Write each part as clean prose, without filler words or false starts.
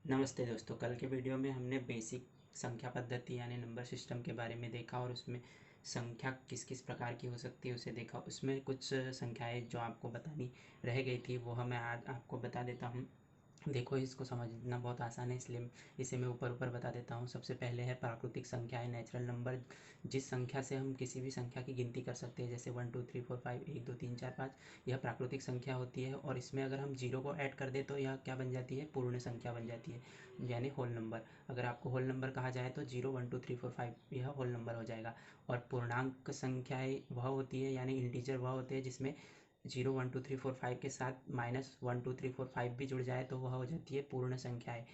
नमस्ते दोस्तों। कल के वीडियो में हमने बेसिक संख्या पद्धति यानी नंबर सिस्टम के बारे में देखा और उसमें संख्या किस किस प्रकार की हो सकती है उसे देखा। उसमें कुछ संख्याएं जो आपको बतानी रह गई थी वो मैं आज आपको बता देता हूँ। देखो, इसको समझना बहुत आसान है, इसलिए इसे मैं ऊपर ऊपर बता देता हूँ। सबसे पहले है प्राकृतिक संख्याएं, नेचुरल नंबर। जिस संख्या से हम किसी भी संख्या की गिनती कर सकते हैं, जैसे 1 2 3 4 5 1 2 3 4 5, यह प्राकृतिक संख्या होती है। और इसमें अगर हम जीरो को ऐड कर दें तो यह क्या बन जाती है? पूर्ण संख्या बन जाती है, यानी होल नंबर। अगर आपको होल नंबर कहा जाए तो 0 1 2 3 4 5 यह होल नंबर हो जाएगा। और पूर्णांक संख्याएं वह होती है, यानी इंटीजर वह होते हैं जिसमें 0 1 2 3 4 5 के साथ -1 2 3 4 5 भी जुड़ जाए तो वह हो जाती है पूर्ण संख्याएं,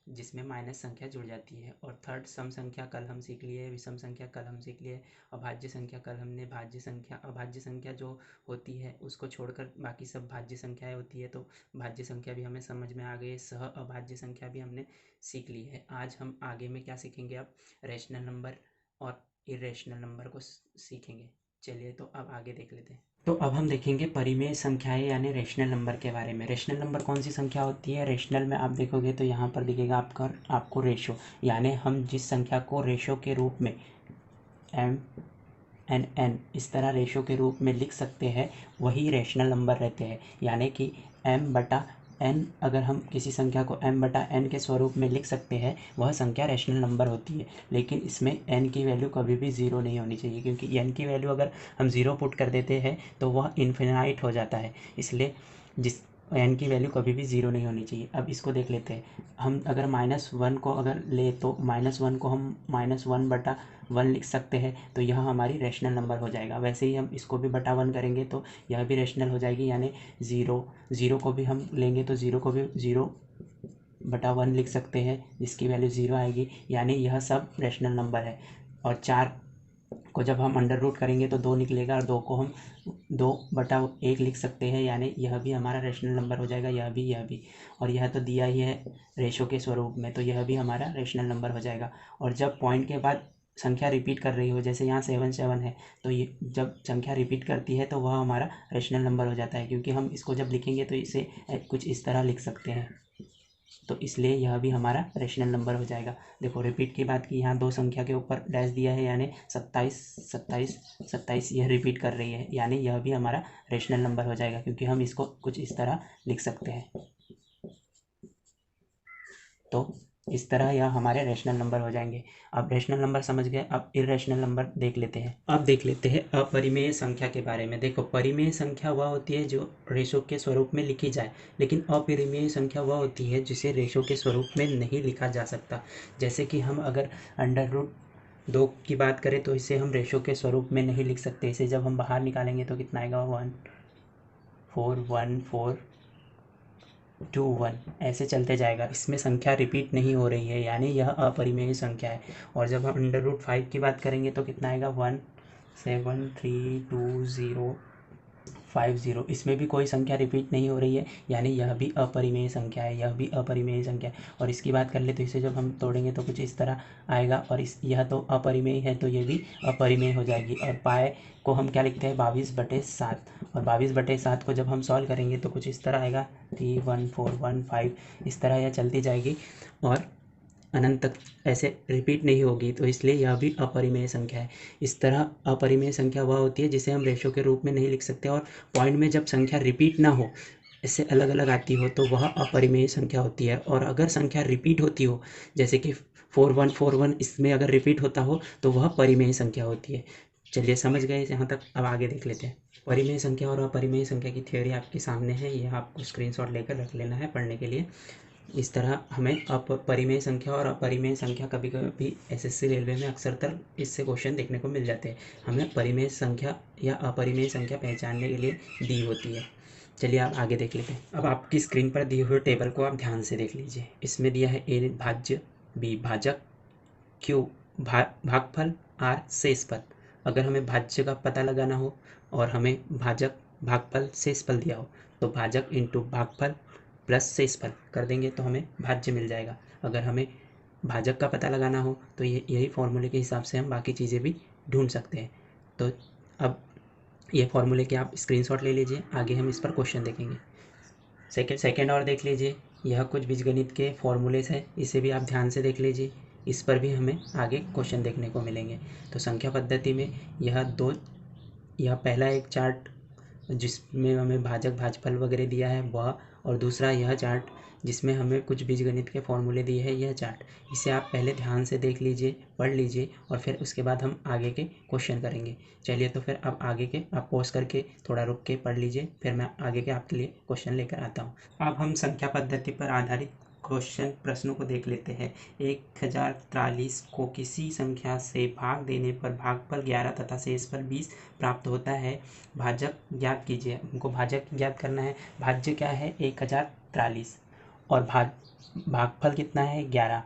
जिसमें माइनस संख्या जुड़ जाती है। और थर्ड, सम संख्या कल हम सीख लिए, विषम संख्या कल हम सीख लिए, अभाज्य संख्या कल हमने, भाज्य संख्या, अभाज्य संख्या जो होती है उसको छोड़कर बाकी सब भाज्य संख्याएं होती है, तो भाज्य संख्या भी हमें समझ में आ गई। सह अभाज्य संख्या भी हमने सीख ली है। आज हम आगे में क्या सीखेंगे? अब रेशनल नंबर और इरेशनल नंबर को सीखेंगे। चलिए, तो अब आगे देख लेते हैं। तो अब हम देखेंगे परिमेय संख्याएं यानी रेशनल नंबर के बारे में। रेशनल नंबर कौन सी संख्या होती है? रेशनल में आप देखोगे तो यहाँ पर दिखेगा आपको रेशो, यानी हम जिस संख्या को रेशो के रूप में m n n इस तरह रेशो के रूप में लिख सकते हैं वही रेशनल नंबर रहते हैं। यानी कि m/n, अगर हम किसी संख्या को m/n के स्वरूप में लिख सकते हैं वह संख्या रेशनल नंबर होती है। लेकिन इसमें n की वैल्यू कभी भी ज़ीरो नहीं होनी चाहिए, क्योंकि n की वैल्यू अगर हम ज़ीरो पुट कर देते हैं तो वह इन्फिनाइट हो जाता है। इसलिए जिस n की वैल्यू कभी भी ज़ीरो नहीं होनी चाहिए। अब इसको देख लेते हैं। हम अगर -1 को अगर ले तो -1 को हम -1/1 लिख सकते हैं, तो यह हमारी रेशनल नंबर हो जाएगा। वैसे ही हम इसको भी बटा 1 करेंगे तो यह भी रेशनल हो जाएगी, यानी ज़ीरो को भी हम लेंगे तो ज़ीरो को भी 0/1 लिख सकते हैं, जिसकी वैल्यू ज़ीरो आएगी, यानी यह सब रेशनल नंबर है। और 4 को जब हम अंडर रूट करेंगे तो 2 निकलेगा, और 2 को हम 2/1 लिख सकते हैं, यानी यह भी हमारा रेशनल नंबर हो जाएगा, यह भी। और यह तो दिया ही है रेशो के स्वरूप में, तो यह भी हमारा रेशनल नंबर हो जाएगा। और जब पॉइंट के बाद संख्या रिपीट कर रही हो, जैसे यहाँ 7 7 है, तो ये जब संख्या रिपीट करती है तो वह हमारा रेशनल नंबर हो जाता है, क्योंकि हम इसको जब लिखेंगे तो इसे कुछ इस तरह लिख सकते हैं, तो इसलिए यह भी हमारा रेशनल नंबर हो जाएगा। देखो, रिपीट की बात की, यहाँ दो संख्या के ऊपर डैश दिया है, यानी 27 27 27 यह रिपीट कर रही है, यानी यह भी हमारा रेशनल नंबर हो जाएगा, क्योंकि हम इसको कुछ इस तरह लिख सकते हैं। तो इस तरह यह हमारे रेशनल नंबर हो जाएंगे। अब रेशनल नंबर समझ गए, अब इरेशनल नंबर देख लेते हैं। अब देख लेते हैं अपरिमेय संख्या के बारे में। देखो, परिमेय संख्या वह होती है जो रेशो के स्वरूप में लिखी जाए, लेकिन अपरिमेय संख्या वह होती है जिसे रेशो के स्वरूप में नहीं लिखा जा सकता। जैसे कि हम अगर √2 की बात करें तो इसे हम रेशो के स्वरूप में नहीं लिख सकते। इसे जब हम बाहर निकालेंगे तो कितना आएगा? 1 4 1 4 2 1 ऐसे चलते जाएगा। इसमें संख्या रिपीट नहीं हो रही है, यानी यह अपरिमेय संख्या है। और जब हम √5 की बात करेंगे तो कितना आएगा? 1 7 3 2 0 5 0। इसमें भी कोई संख्या रिपीट नहीं हो रही है, यानी यह भी अपरिमेय संख्या है, यह भी अपरिमेय संख्या है। और इसकी बात कर ले तो इसे जब हम तोड़ेंगे तो कुछ इस तरह आएगा, और यह तो अपरिमेय है तो ये भी अपरिमेय हो जाएगी। और पाए को हम क्या लिखते हैं? 22/7। और 22/7 को जब हम सॉल्व करेंगे तो कुछ इस तरह आएगा, 3 1 4 1 5। इस तरह यह चलती जाएगी और अनंत तक ऐसे रिपीट नहीं होगी, तो इसलिए यह भी अपरिमेय संख्या है। इस तरह अपरिमेय संख्या वह होती है जिसे हम रेशो के रूप में नहीं लिख सकते, और पॉइंट में जब संख्या रिपीट ना हो, इससे अलग अलग आती हो, तो वह अपरिमेय संख्या होती है। और अगर संख्या रिपीट होती हो, जैसे कि 4141 इसमें अगर रिपीट होता हो तो वह परिमेय संख्या होती है। चलिए, समझ गए यहाँ तक? अब आगे देख लेते हैं। परिमेय संख्या और अपरिमेय संख्या की थ्योरी आपके सामने है, यह आपको स्क्रीनशॉट लेकर रख लेना है पढ़ने के लिए। इस तरह हमें परिमेय संख्या और अपरिमेय संख्या कभी कभी एसएससी रेलवे में अक्सरतर इससे क्वेश्चन देखने को मिल जाते हैं। हमें परिमेय संख्या या अपरिमेय संख्या पहचानने के लिए दी होती है। चलिए, आप आगे देख लेते हैं। अब आपकी स्क्रीन पर दिए हुए टेबल को आप ध्यान से देख लीजिए। इसमें दिया है ए भाज्य, बी भाजक, क्यू भागफल, आर शेषफल। अगर हमें भाज्य का पता लगाना हो और हमें भाजक भागफल शेषफल दिया हो, तो भाजक इंटू भागफल प्लस शेषफल कर देंगे तो हमें भाज्य मिल जाएगा। अगर हमें भाजक का पता लगाना हो तो यही फॉर्मूले के हिसाब से हम बाकी चीज़ें भी ढूंढ सकते हैं। तो अब ये फॉर्मूले के आप स्क्रीनशॉट ले लीजिए, आगे हम इस पर क्वेश्चन देखेंगे। सेकेंड और देख लीजिए। यह कुछ बीजगणित के फॉर्मूलेस है, इसे भी आप ध्यान से देख लीजिए, इस पर भी हमें आगे क्वेश्चन देखने को मिलेंगे। तो संख्या पद्धति में यह पहला एक चार्ट जिसमें हमें भाजक भाजफल वगैरह दिया है वह, और दूसरा यह चार्ट जिसमें हमें कुछ बीजगणित के फॉर्मूले दिए हैं, यह चार्ट। इसे आप पहले ध्यान से देख लीजिए, पढ़ लीजिए, और फिर उसके बाद हम आगे के क्वेश्चन करेंगे। चलिए तो फिर अब आगे के आप पॉज करके थोड़ा रुक के पढ़ लीजिए, फिर मैं आगे के आपके लिए क्वेश्चन लेकर आता हूँ। अब हम संख्या पद्धति पर आधारित क्वेश्चन प्रश्नों को देख लेते हैं। 1043 को किसी संख्या से भाग देने पर भागफल 11 तथा शेष पर 20 प्राप्त होता है। भाजक ज्ञात कीजिए। हमको भाजक ज्ञात करना है। भाज्य क्या है? 1043, और भागफल कितना है? 11,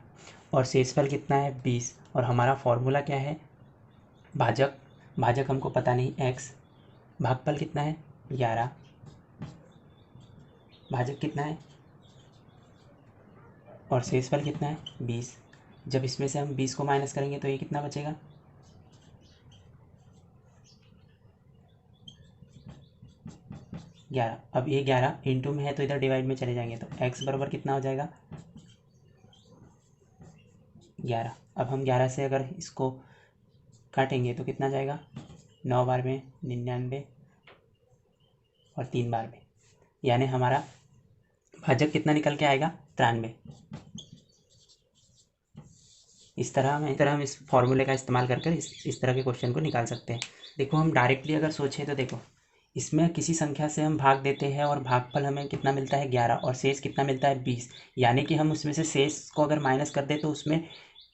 और शेषफल कितना है? 20। और हमारा फॉर्मूला क्या है? भाजक हमको पता नहीं, x, भागफल कितना है? 11, भाजक कितना है, और शेषफल कितना है? 20। जब इसमें से हम 20 को माइनस करेंगे तो ये कितना बचेगा? 11। अब ये 11 इंटू में है तो इधर डिवाइड में चले जाएंगे, तो x बराबर कितना हो जाएगा? 11। अब हम 11 से अगर इसको काटेंगे तो कितना जाएगा? 9 बार में 99, और 3 बार में, यानी हमारा भाजक कितना निकल के आएगा? 93। इस तरह हम इस फॉर्मूले का इस्तेमाल कर इस तरह के क्वेश्चन को निकाल सकते हैं। देखो, हम डायरेक्टली अगर सोचें तो देखो, इसमें किसी संख्या से हम भाग देते हैं और भागफल हमें कितना मिलता है? 11, और शेष कितना मिलता है? 20। यानी कि हम उसमें से शेष को अगर माइनस कर दें तो उसमें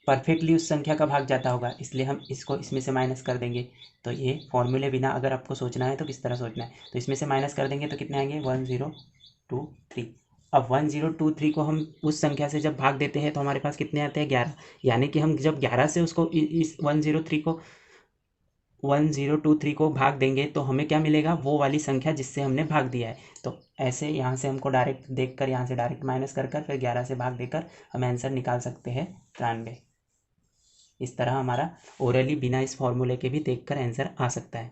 परफेक्टली उस संख्या का भाग जाता होगा, इसलिए हम इसको इसमें से माइनस कर देंगे। तो ये फॉर्मूले बिना अगर आपको सोचना है तो किस तरह सोचना है, तो इसमें से माइनस कर देंगे तो कितने आएंगे? 1023। अब 1023 को हम उस संख्या से जब भाग देते हैं तो हमारे पास कितने आते हैं? 11। यानी कि हम जब 11 से उसको इस 1023 को भाग देंगे तो हमें क्या मिलेगा? वो वाली संख्या जिससे हमने भाग दिया है। तो ऐसे यहाँ से हमको डायरेक्ट देखकर, यहाँ से डायरेक्ट माइनस कर फिर 11 से भाग देकर हम आंसर निकाल सकते हैं 93। इस तरह हमारा ओरली बिना इस फॉर्मूले के भी देखकर आंसर आ सकता है।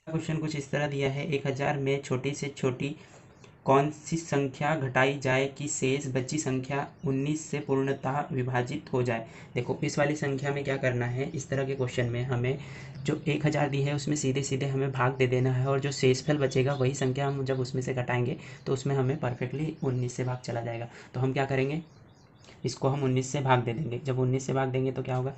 क्वेश्चन कुछ इस तरह दिया है। 1000 में छोटी से छोटी कौन सी संख्या घटाई जाए कि शेष बची संख्या 19 से पूर्णतः विभाजित हो जाए? देखो, इस वाली संख्या में क्या करना है, इस तरह के क्वेश्चन में हमें जो 1000 दी है उसमें सीधे सीधे हमें भाग दे देना है, और जो शेषफल बचेगा वही संख्या हम जब उसमें से घटाएंगे तो उसमें हमें परफेक्टली 19 से भाग चला जाएगा। तो हम क्या करेंगे, इसको हम 19 से भाग दे देंगे। जब 19 से भाग देंगे तो क्या होगा?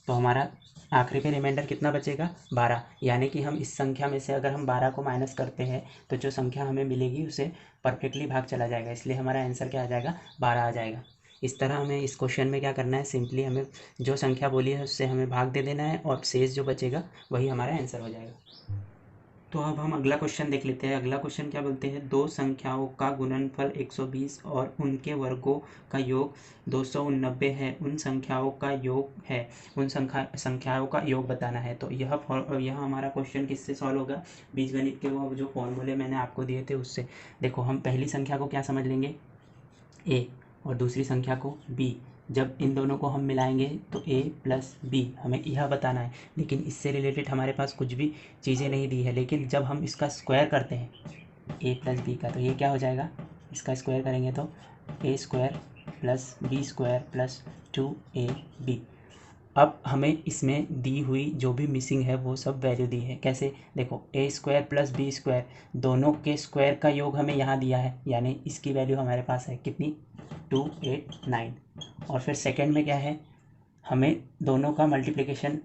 तो हमारा आखिरी पे रिमाइंडर कितना बचेगा? 12। यानी कि हम इस संख्या में से अगर हम 12 को माइनस करते हैं तो जो संख्या हमें मिलेगी उसे परफेक्टली भाग चला जाएगा, इसलिए हमारा आंसर क्या आ जाएगा? 12 आ जाएगा। इस तरह हमें इस क्वेश्चन में क्या करना है, सिंपली हमें जो संख्या बोली है उससे हमें भाग दे देना है, और शेष जो बचेगा वही हमारा आंसर हो जाएगा। तो अब हम अगला क्वेश्चन देख लेते हैं। अगला क्वेश्चन क्या बोलते हैं? दो संख्याओं का गुणनफल 120 और उनके वर्गों का योग 289 है। उन संख्याओं का योग है, उन संख्याओं का योग बताना है। तो यह हमारा क्वेश्चन किससे सॉल्व होगा? बीजगणित के वो जो फॉर्मूले मैंने आपको दिए थे उससे। देखो, हम पहली संख्या को क्या समझ लेंगे? ए, और दूसरी संख्या को बी। जब इन दोनों को हम मिलाएंगे तो a प्लस बी, हमें यह बताना है। लेकिन इससे रिलेटेड हमारे पास कुछ भी चीज़ें नहीं दी है, लेकिन जब हम इसका स्क्वायर करते हैं a प्लस बी का, तो ये क्या हो जाएगा? इसका स्क्वायर करेंगे तो a square plus B square plus 2ab। अब हमें इसमें दी हुई जो भी मिसिंग है वो सब वैल्यू दी है। कैसे? देखो, a square plus B square, दोनों के स्क्वायर का योग हमें यहाँ दिया है, यानी इसकी वैल्यू हमारे पास है कितनी? 289। और फिर सेकंड में क्या है, हमें दोनों का मल्टीप्लिकेशन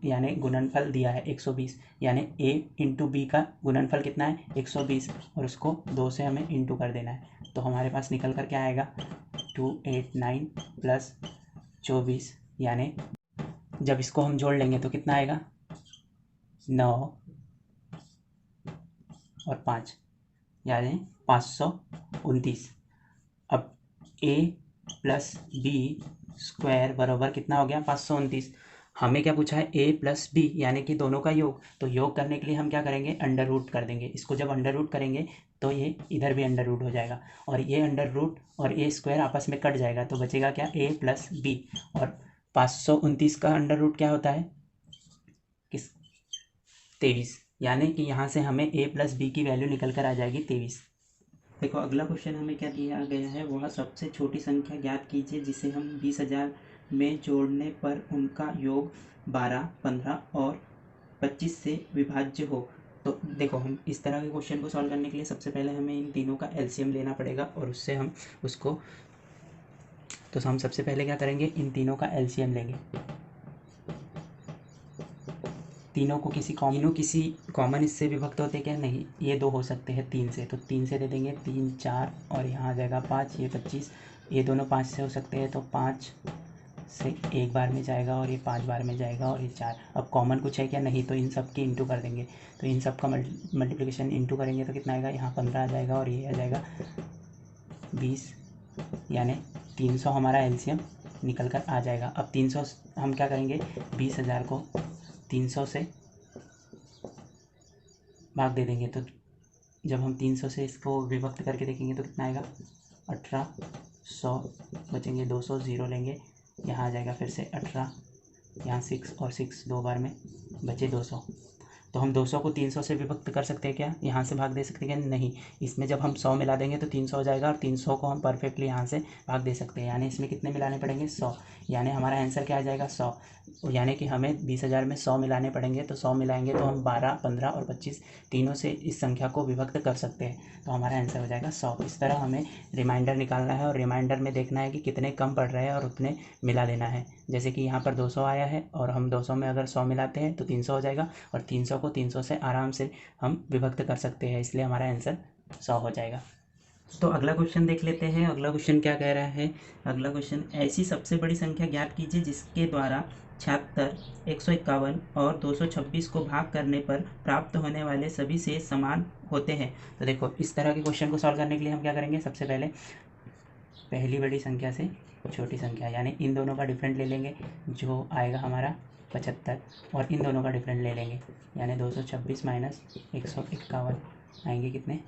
यानी गुणनफल दिया है 120, यानी a इंटू बी का गुणनफल कितना है? 120, और उसको 2 से हमें इंटू कर देना है। तो हमारे पास निकल कर क्या आएगा? 289 प्लस 24, यानी जब इसको हम जोड़ लेंगे तो कितना आएगा? 9 और 5, यानी 529। अब a प्लस बी स्क्वायर बराबर कितना हो गया? 529। हमें क्या पूछा है? a प्लस बी, यानी कि दोनों का योग। तो योग करने के लिए हम क्या करेंगे? अंडर रूट कर देंगे। इसको जब अंडर रूट करेंगे तो ये इधर भी अंडर रूट हो जाएगा और ये अंडर रूट और ए स्क्वायर आपस में कट जाएगा, तो बचेगा क्या, a प्लस बी। और 529 का अंडर रूट क्या होता है, किस 23, यानी कि यहाँ से हमें a प्लस बी की वैल्यू निकल कर आ जाएगी 23। देखो अगला क्वेश्चन हमें क्या दिया गया है, वह सबसे छोटी संख्या ज्ञात कीजिए जिसे हम 20,000 में जोड़ने पर उनका योग 12, 15 और 25 से विभाज्य हो। तो देखो हम इस तरह के क्वेश्चन को सॉल्व करने के लिए सबसे पहले हमें इन तीनों का एलसीएम लेना पड़ेगा और उससे हम उसको, तो हम सबसे पहले क्या करेंगे, इन तीनों का एलसीएम लेंगे। तीनों किसी कॉमन इससे विभक्त होते क्या, नहीं, ये 2 हो सकते हैं 3 से, तो 3 से दे देंगे, 3 4 और यहाँ आ जाएगा 5, ये 25, ये दोनों 5 से हो सकते हैं, तो 5 से एक बार में जाएगा और ये 5 बार में जाएगा और ये 4। अब कॉमन कुछ है क्या, नहीं, तो इन सब की इंटू कर देंगे, तो इन सब का मल्टीप्लिकेशन इंटू करेंगे तो कितना आएगा, यहाँ 15 आ जाएगा और ये आ जाएगा 20, यानी 300 हमारा एलसीएम निकल कर आ जाएगा। अब 300 हम क्या करेंगे, 20,000 को 300 से भाग दे देंगे, तो जब हम 300 से इसको विभक्त करके देखेंगे तो कितना आएगा, 1800 बचेंगे, 200 ज़ीरो लेंगे, यहाँ आ जाएगा फिर से 18, यहाँ 6 और 6 2 बार में बचे 200। तो हम 200 को 300 से विभक्त कर सकते हैं क्या, यहाँ से भाग दे सकते हैं क्या, नहीं, इसमें जब हम 100 मिला देंगे तो 300 हो जाएगा और 300 को हम परफेक्टली यहाँ से भाग दे सकते हैं, यानी इसमें कितने मिलाने पड़ेंगे, 100, यानी हमारा आंसर क्या आ जाएगा, 100। यानी कि हमें 20,000 में 100 मिलाने पड़ेंगे, तो 100 मिलाएंगे तो हम 12, 15 और 25 तीनों से इस संख्या को विभक्त कर सकते हैं, तो हमारा आंसर हो जाएगा 100। इस तरह हमें रिमाइंडर निकालना है और रिमाइंडर में देखना है कि कितने कम पड़ रहे हैं और उतने मिला देना है। जैसे कि यहाँ पर 200 आया है और हम 200 में अगर 100 मिलाते हैं तो 300 हो जाएगा और 300 को 300 से आराम से हम विभक्त कर सकते हैं, इसलिए हमारा आंसर 100 हो जाएगा। तो अगला क्वेश्चन देख लेते हैं। अगला क्वेश्चन क्या कह रहा है, अगला क्वेश्चन, ऐसी सबसे बड़ी संख्या ज्ञात कीजिए जिसके द्वारा 76, 151 और 226 को भाग करने पर प्राप्त होने वाले सभी शेष समान होते हैं। तो देखो इस तरह के क्वेश्चन को सॉल्व करने के लिए हम क्या करेंगे, सबसे पहले पहली बड़ी संख्या से छोटी संख्या, यानी इन दोनों का डिफरेंट ले लेंगे जो आएगा हमारा 75, और इन दोनों का डिफरेंट ले लेंगे, यानी 226 माइनस 151 आएंगे कितने,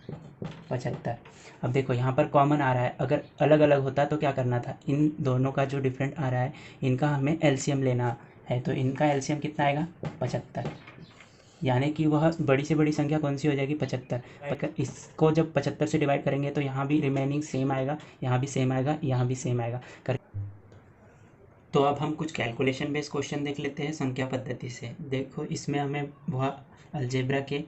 75। अब देखो यहाँ पर कॉमन आ रहा है, अगर अलग अलग होता तो क्या करना था, इन दोनों का जो डिफरेंट आ रहा है इनका हमें एलसीएम लेना है, तो इनका एलसीएम कितना आएगा, 75, यानी कि वह बड़ी से बड़ी संख्या कौन सी हो जाएगी, 75। इसको जब 75 से डिवाइड करेंगे तो यहाँ भी रिमेनिंग सेम आएगा, यहाँ भी सेम आएगा, यहाँ भी सेम आएगा। तो अब हम कुछ कैलकुलेशन बेस्ड क्वेश्चन देख लेते हैं संख्या पद्धति से। देखो इसमें हमें वह अलजेब्रा के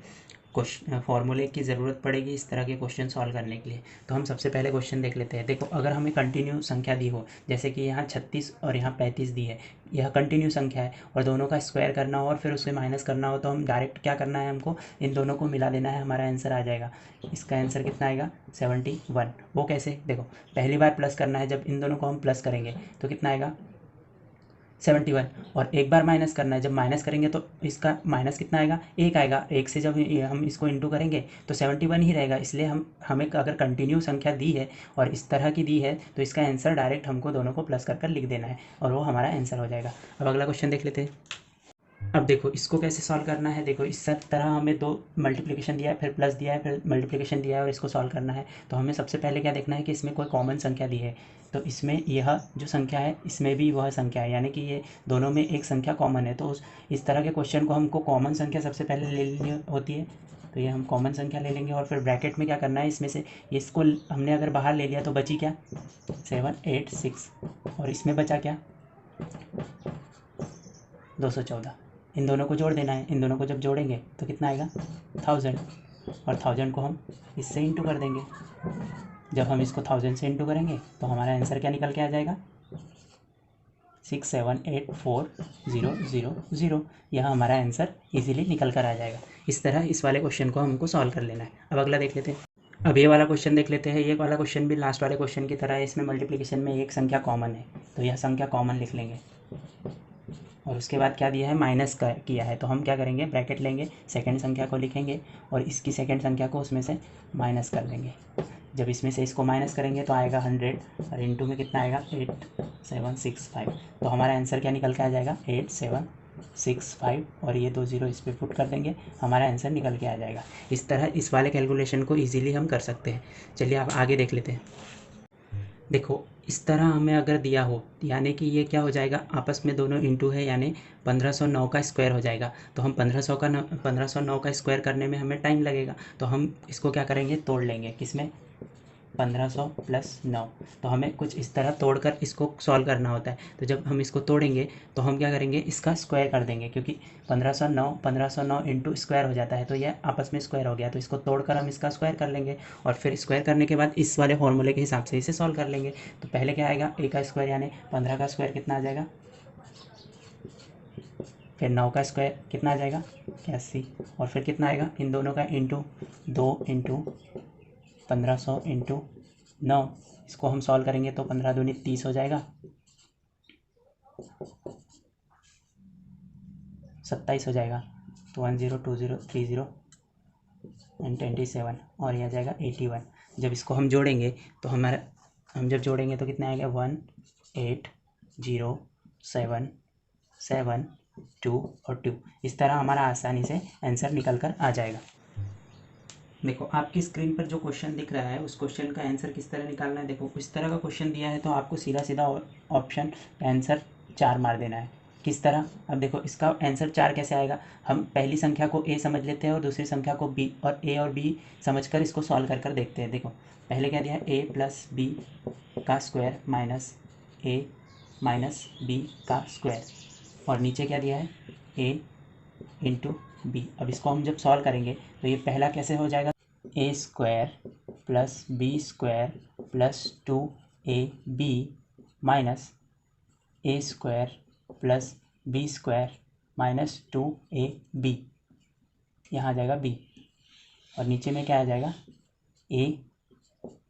फॉर्मूले की ज़रूरत पड़ेगी इस तरह के क्वेश्चन सॉल्व करने के लिए। तो हम सबसे पहले क्वेश्चन देख लेते हैं। देखो अगर हमें कंटिन्यू संख्या दी हो, जैसे कि यहाँ 36 और यहाँ 35 दी है, यह कंटिन्यू संख्या है और दोनों का स्क्वायर करना हो और फिर उससे माइनस करना हो, तो हम डायरेक्ट क्या करना है, हमको इन दोनों को मिला देना है, हमारा आंसर आ जाएगा। इसका आंसर कितना आएगा, 71। वो कैसे, देखो पहली बार प्लस करना है, जब इन दोनों को हम प्लस करेंगे तो कितना आएगा, 71, और एक बार माइनस करना है, जब माइनस करेंगे तो इसका माइनस कितना आएगा, 1 आएगा, 1 से जब हम इसको इंटू करेंगे तो 71 ही रहेगा। इसलिए हमें अगर कंटिन्यू संख्या दी है और इस तरह की दी है तो इसका आंसर डायरेक्ट हमको दोनों को प्लस कर लिख देना है और वो हमारा आंसर हो जाएगा। अब अगला क्वेश्चन देख लेते हैं। अब देखो इसको कैसे सॉल्व करना है, देखो इस तरह हमें 2 मल्टीप्लिकेशन दिया है, फिर प्लस दिया है, फिर मल्टीप्लिकेशन दिया है और इसको सॉल्व करना है। तो हमें सबसे पहले क्या देखना है कि इसमें कोई कॉमन संख्या दी है, तो इसमें यह जो संख्या है इसमें भी वह संख्या है, यानी कि ये दोनों में एक संख्या कॉमन है। तो इस तरह के क्वेश्चन को हमको कॉमन संख्या सबसे पहले ले लेनी होती है, तो ये हम कॉमन संख्या ले लेंगे और फिर ब्रैकेट में क्या करना है, इसमें से इसको हमने अगर बाहर ले लिया तो बची क्या, 786, और इसमें बचा क्या, 214। इन दोनों को जोड़ देना है, इन दोनों को जब जोड़ेंगे तो कितना आएगा, 1000, और 1000 को हम इससे इंटू कर देंगे। जब हम इसको 1000 से इंटू करेंगे तो हमारा आंसर क्या निकल के आ जाएगा, 6784000। यह हमारा आंसर इजीली निकल कर आ जाएगा। इस तरह इस वाले क्वेश्चन को हमको सॉल्व कर लेना है। अब अगला देख लेते हैं। अब ये वाला क्वेश्चन देख लेते हैं। ये वाला क्वेश्चन भी लास्ट वाले क्वेश्चन की तरह है, इसमें मल्टीप्लिकेशन में एक संख्या कॉमन है, तो यह संख्या कॉमन लिख लेंगे और उसके बाद क्या दिया है, माइनस किया है, तो हम क्या करेंगे, ब्रैकेट लेंगे, सेकंड संख्या को लिखेंगे और इसकी सेकंड संख्या को उसमें से माइनस कर देंगे। जब इसमें से इसको माइनस करेंगे तो आएगा 100 और इंटू में कितना आएगा, 8765। तो हमारा आंसर क्या निकल के आ जाएगा, 8765। 0.65 और ये 2 ज़ीरो इस पर पुट कर देंगे, हमारा आंसर निकल के आ जाएगा। इस तरह इस वाले कैलकुलेशन को इजीली हम कर सकते हैं। चलिए आप आगे देख लेते हैं। देखो इस तरह हमें अगर दिया हो, यानी कि ये क्या हो जाएगा, आपस में दोनों इंटू है, यानी 1509 का स्क्वायर हो जाएगा। तो हम 1509 का स्क्वायर करने में हमें टाइम लगेगा, तो हम इसको क्या करेंगे, तोड़ लेंगे। किसमें, 1500 प्लस 9। तो हमें कुछ इस तरह तोड़कर इसको सॉल्व करना होता है। तो जब हम इसको तोड़ेंगे तो हम क्या करेंगे, इसका स्क्वायर कर देंगे, क्योंकि 1509 इंटू स्क्वायर हो जाता है, तो ये आपस में स्क्वायर हो गया। तो इसको तोड़कर हम इसका स्क्वायर कर लेंगे और फिर स्क्वायर करने के बाद इस वाले फॉर्मूले के हिसाब से इसे सॉल्व कर लेंगे। तो पहले क्या आएगा, a का स्क्वायर यानी 15 का स्क्वायर कितना आ जाएगा, फिर 9 का स्क्वायर कितना आ जाएगा 81, और फिर कितना आएगा इन दोनों का इंटू 2 इंटू 1500 इंटू 9। इसको हम सॉल्व करेंगे तो 15 दूनी 30 हो जाएगा, 27 हो जाएगा। तो 10 20 30 एंड 27 और यह आ जाएगा 81। जब इसको हम जोड़ेंगे तो हम जब जोड़ेंगे तो कितना आएगा 18077 और 2। इस तरह हमारा आसानी से आंसर निकल कर आ जाएगा। देखो आपकी स्क्रीन पर जो क्वेश्चन दिख रहा है उस क्वेश्चन का आंसर किस तरह निकालना है। देखो इस तरह का क्वेश्चन दिया है तो आपको सीधा सीधा ऑप्शन का आंसर 4 मार देना है। किस तरह, अब देखो इसका आंसर 4 कैसे आएगा, हम पहली संख्या को a समझ लेते हैं और दूसरी संख्या को b, और a और b समझकर इसको सॉल्व कर कर देखते हैं। देखो पहले क्या दिया है, a प्लस बी का square minus a minus B का स्क्वायर, और नीचे क्या दिया है a इंटू बी। अब इसको हम जब सॉल्व करेंगे तो ये पहला कैसे हो जाएगा, a square plus B square plus 2ab minus a square plus B square minus 2ab, यहाँ आ जाएगा b, और नीचे में क्या आ जाएगा a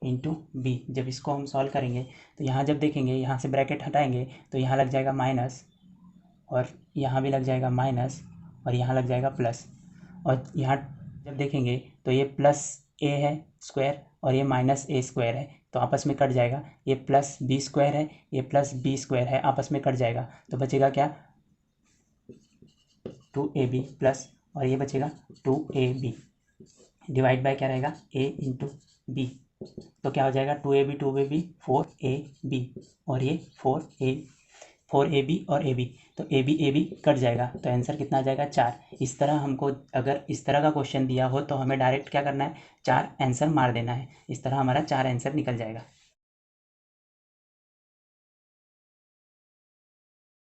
इंटू बी। जब इसको हम सॉल्व करेंगे तो यहाँ जब देखेंगे, यहाँ से ब्रैकेट हटाएंगे तो यहाँ लग जाएगा माइनस, और यहाँ भी लग जाएगा माइनस, और यहाँ लग जाएगा प्लस, और यहाँ जब देखेंगे तो ये प्लस a है स्क्वायर और ये माइनस a स्क्वायर है, तो आपस में कट जाएगा। ये प्लस b स्क्वायर है, ये प्लस b स्क्वायर है, आपस में कट जाएगा। तो बचेगा क्या 2ab प्लस, और ये बचेगा 2ab डिवाइड बाय क्या रहेगा a इंटू बी। तो क्या हो जाएगा 2ab 4ab, और ये 4ab और ab, तो ab कट जाएगा, तो आंसर कितना आ जाएगा 4। इस तरह हमको अगर इस तरह का क्वेश्चन दिया हो तो हमें डायरेक्ट क्या करना है, 4 आंसर मार देना है। इस तरह हमारा 4 आंसर निकल जाएगा।